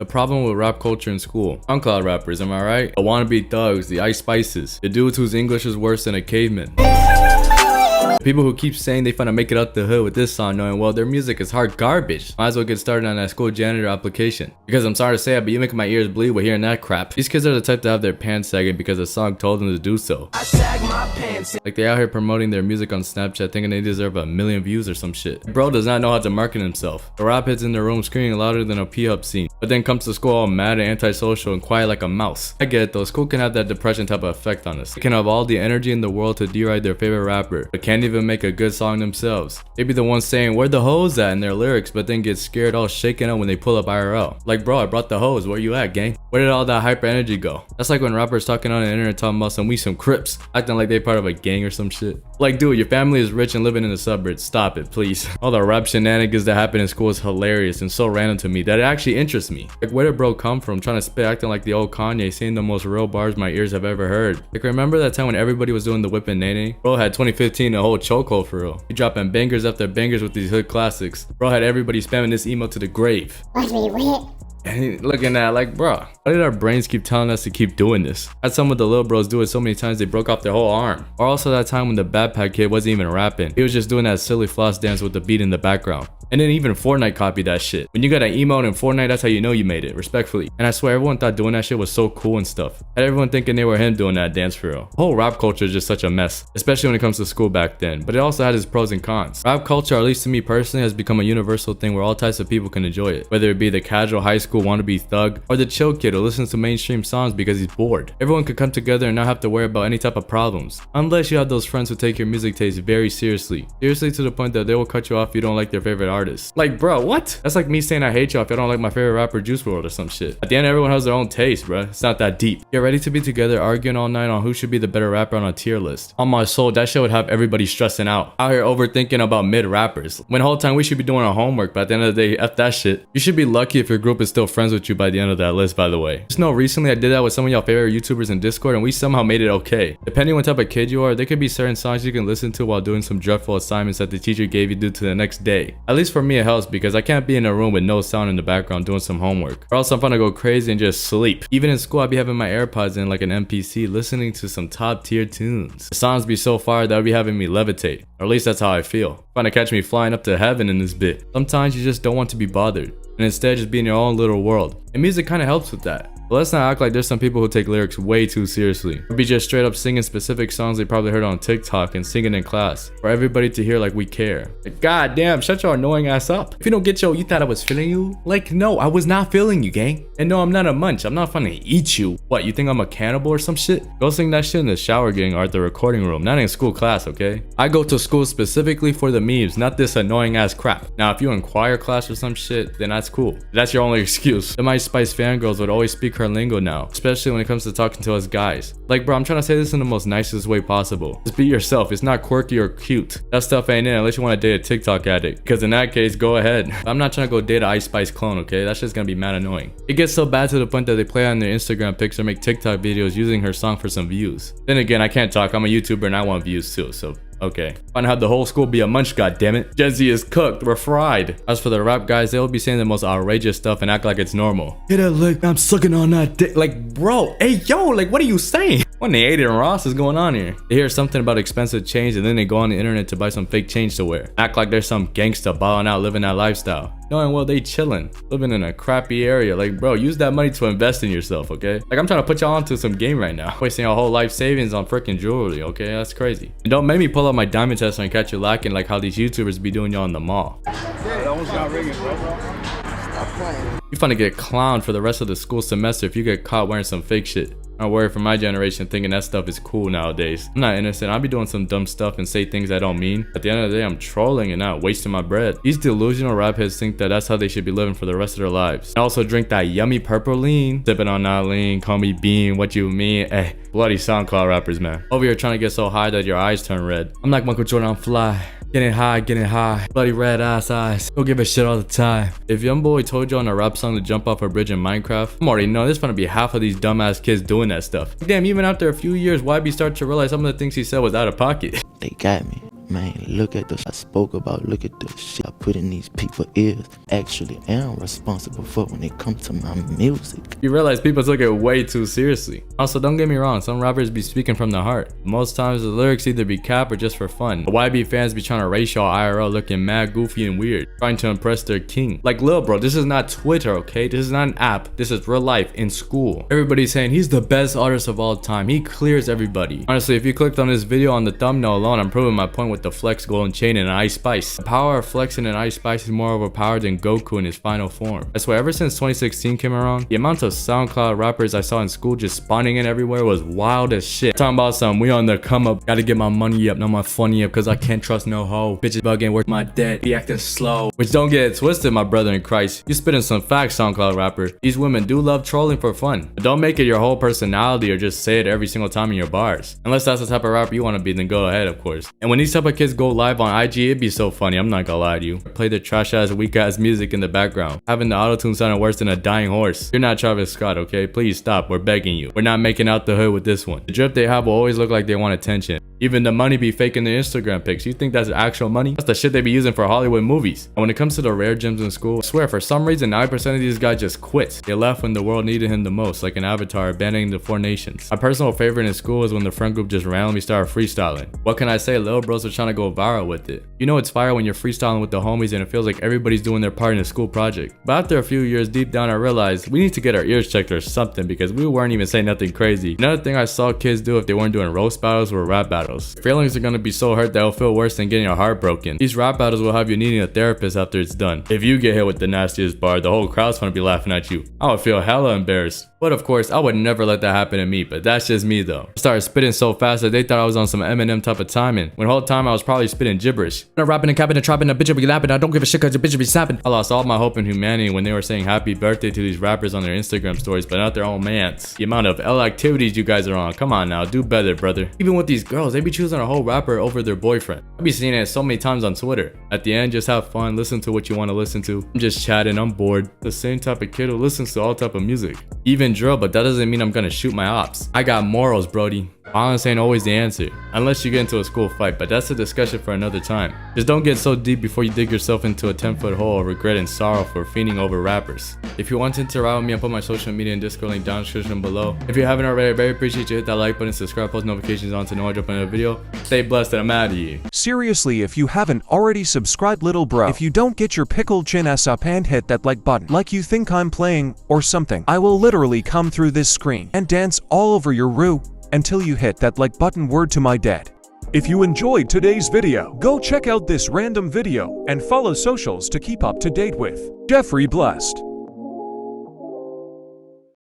The problem with rap culture in school. SoundCloud rappers, am I right? The wannabe thugs, the Ice Spices, the dudes whose English is worse than a caveman. People who keep saying they finna make it out the hood with this song knowing well their music is hard garbage. Might as well get started on that school janitor application. Because I'm sorry to say it, but you making my ears bleed with hearing that crap. These kids are the type to have their pants sagging because the song told them to do so. I sag my pants. Like they out here promoting their music on Snapchat thinking they deserve 1 million views or some shit. Bro does not know how to market himself. The rap heads in their room screaming louder than a P-Hub scene. But then comes to school all mad and antisocial and quiet like a mouse. I get it though, school can have that depression type of effect on us. They can have all the energy in the world to deride their favorite rapper, but can't even make a good song themselves. They be the ones saying where the hoes at in their lyrics, but then get scared all shaken up when they pull up IRL. Like bro, I brought the hoes, where you at, gang? Where did all that hyper energy go? That's like when rappers talking on the internet talking about some Crips, acting like they part of a gang or some shit. Like dude, your family is rich and living in the suburbs, stop it please. All the rap shenanigans that happen in school is hilarious and so random to me that it actually interests me. Like where did bro come from trying to spit acting like the old Kanye, saying the most real bars my ears have ever heard. Like remember that time when everybody was doing the whip and nay? Bro had 2015 a whole chokehold for real. He dropping bangers after bangers with these hood classics. Bro had everybody spamming this emo to the grave. Watch me whip. And he looking at like, bro, why did our brains keep telling us to keep doing this? I had some of the little bros do it so many times they broke off their whole arm. Or also that time when the backpack kid wasn't even rapping. He was just doing that silly floss dance with the beat in the background. And then even Fortnite copied that shit. When you got an emote in Fortnite, that's how you know you made it, respectfully. And I swear everyone thought doing that shit was so cool and stuff. Had everyone thinking they were him doing that dance for real. The whole rap culture is just such a mess, especially when it comes to school back then. But it also had its pros and cons. Rap culture, at least to me personally, has become a universal thing where all types of people can enjoy it. Whether it be the casual high school wannabe thug, or the chill kid who listens to mainstream songs because he's bored. Everyone could come together and not have to worry about any type of problems. Unless you have those friends who take your music taste very seriously. Seriously to the point that they will cut you off if you don't like their favorite artist. Like bro, what? That's like me saying I hate y'all if I don't like my favorite rapper Juice WRLD or some shit. At the end, everyone has their own taste, bro. It's not that deep. Get ready to be together arguing all night on who should be the better rapper on a tier list. On my soul, that shit would have everybody stressing out. Out here overthinking about mid rappers. When the whole time we should be doing our homework, but at the end of the day, F that shit. You should be lucky if your group is still friends with you by the end of that list, by the way. Just know recently I did that with some of y'all favorite YouTubers in Discord and we somehow made it okay. Depending on what type of kid you are, there could be certain songs you can listen to while doing some dreadful assignments that the teacher gave you due to the next day. At least for me it helps because I can't be in a room with no sound in the background doing some homework. Or else I'm gonna go crazy and just sleep. Even in school I'd be having my AirPods in like an NPC listening to some top tier tunes. The songs be so fire that would be having me levitate. Or at least that's how I feel. Trying to catch me flying up to heaven in this bit. Sometimes you just don't want to be bothered. And instead just be in your own little world. And music kind of helps with that. But let's not act like there's some people who take lyrics way too seriously. Or be just straight up singing specific songs they probably heard on TikTok and singing in class. For everybody to hear like we care. Like, god damn, shut your annoying ass up. If you don't get you thought I was feeling you? Like, no, I was not feeling you, gang. And no, I'm not a munch. I'm not finna eat you. What, you think I'm a cannibal or some shit? Go sing that shit in the shower, gang, or at the recording room. Not in school class, okay? I go to school specifically for the memes, not this annoying ass crap. Now, if you in choir class or some shit, then that's cool. That's your only excuse. The Ice Spice fangirls would always speak her lingo now, especially when it comes to talking to us guys. Like bro, I'm trying to say this in the most nicest way possible. Just be yourself. It's not quirky or cute. That stuff ain't in unless you want to date a TikTok addict, because in that case, go ahead. I'm not trying to go date an Ice Spice clone, okay? That's just gonna be mad annoying. It gets so bad to the point that they play on their Instagram pics or make TikTok videos using her song for some views. Then again, I can't talk. I'm a YouTuber and I want views too, so okay. Fun to have the whole school be a munch, goddammit. Gen Z is cooked, we're fried. As for the rap guys, they'll be saying the most outrageous stuff and act like it's normal. Hit it like I'm sucking on that dick. Like, bro, hey yo, like what are you saying? What in the Aiden Ross is going on here? They hear something about expensive change and then they go on the internet to buy some fake change to wear. Act like there's some gangsta balling out living that lifestyle. Knowing well they chilling, living in a crappy area. Like bro, use that money to invest in yourself, okay? Like I'm trying to put y'all onto some game right now. Wasting your whole life savings on freaking jewelry, okay? That's crazy. And don't make me pull out my diamond tester and catch you lacking like how these YouTubers be doing y'all in the mall. You finna get clowned for the rest of the school semester if you get caught wearing some fake shit. I'm worried for my generation thinking that stuff is cool nowadays. I'm not innocent. I'll be doing some dumb stuff and say things I don't mean. At the end of the day, I'm trolling and not wasting my bread. These delusional rap heads think that that's how they should be living for the rest of their lives. And also drink that yummy purple lean. Sipping on that lean, call me Bean, what you mean? Eh, bloody SoundCloud rappers, man. Over here trying to get so high that your eyes turn red. I'm like Michael Jordan, I'm fly. Getting high, bloody red ass eyes. Don't give a shit all the time. If YoungBoy told you on a rap song to jump off a bridge in Minecraft, I'm already know there's gonna be half of these dumbass kids doing that stuff. Damn, even after a few years, YB started to realize some of the things he said was out of pocket. They got me. Man, look at the I spoke about, look at the shit I put in these people's ears. Actually am responsible for when it comes to my music. You realize people took it way too seriously. Also, don't get me wrong, some rappers be speaking from the heart. Most times the lyrics either be cap or just for fun. The YB fans be trying to race y'all IRL looking mad goofy and weird, trying to impress their king. Like, Lil Bro, this is not Twitter, okay? This is not an app. This is real life in school. Everybody's saying he's the best artist of all time. He clears everybody. Honestly, if you clicked on this video on the thumbnail alone, I'm proving my point with the Flex Golden Chain and Ice Spice. The power of Flexing and Ice Spice is more overpowered than Goku in his final form. I swear, ever since 2016 came around, the amount of SoundCloud rappers I saw in school just spawning in everywhere was wild as shit. Talking about some, we on the come up, gotta get my money up, not my funny up, cause I can't trust no hoe. Bitches bugging, worth my debt, be acting slow. Which don't get it twisted, my brother in Christ. You spitting some facts, SoundCloud rapper. These women do love trolling for fun. But don't make it your whole personality or just say it every single time in your bars. Unless that's the type of rapper you want to be, then go ahead, of course. And when these type of kids go live on IG, it'd be so funny, I'm not gonna lie to you. Play the trash ass, weak ass music in the background, having the auto-tune sounding worse than a dying horse. You're not Travis Scott, okay? Please stop, we're begging you. We're not making out the hood with this one. The drip they have will always look like they want attention. Even the money be faking their Instagram pics. You think that's actual money? That's the shit they be using for Hollywood movies. And when it comes to the rare gems in school, I swear for some reason 9% of these guys just quit. They left when the world needed him the most, like an Avatar abandoning the 4 nations. My personal favorite in school is when the friend group just randomly started freestyling. What can I say? Little bros are trying to go viral with it. You know it's fire when you're freestyling with the homies and it feels like everybody's doing their part in a school project. But after a few years, deep down I realized we need to get our ears checked or something because we weren't even saying nothing crazy. Another thing I saw kids do if they weren't doing roast battles were rap battles. Feelings are gonna be so hurt that it'll feel worse than getting your heart broken. These rap battles will have you needing a therapist after it's done. If you get hit with the nastiest bar, the whole crowd's gonna be laughing at you. I would feel hella embarrassed. But of course, I would never let that happen to me, but that's just me though. I started spitting so fast that they thought I was on some Eminem type of timing, when the whole time I was probably spitting gibberish. I'm rapping and capping and trapping, a bitch will be lapping, I don't give a shit cause your bitch will be snapping. I lost all my hope in humanity when they were saying happy birthday to these rappers on their Instagram stories, but not their own mans. The amount of L activities you guys are on, come on now, do better, brother. Even with these girls, they be choosing a whole rapper over their boyfriend. I be seeing it so many times on Twitter. At the end, just have fun, listen to what you want to listen to. I'm just chatting, I'm bored. The same type of kid who listens to all type of music. Even drill, but that doesn't mean I'm gonna shoot my ops. I got morals, brody. Violence ain't always the answer, unless you get into a school fight, but that's a discussion for another time. Just don't get so deep before you dig yourself into a 10-foot hole of regret and sorrow for fiending over rappers. If you want to interact with me, I'll put my social media and Discord link down in the description below. If you haven't already, I very appreciate you hit that like button, subscribe, post notifications on to know I drop another video. Stay blessed and I'm out of here. Seriously, if you haven't already subscribed, little bro, if you don't get your pickled chin ass up and hit that like button, like you think I'm playing or something, I will literally come through this screen and dance all over your room until you hit that like button. Word to my dad. If you enjoyed today's video, go check out this random video and follow socials to keep up to date with Jeffrey Blessed.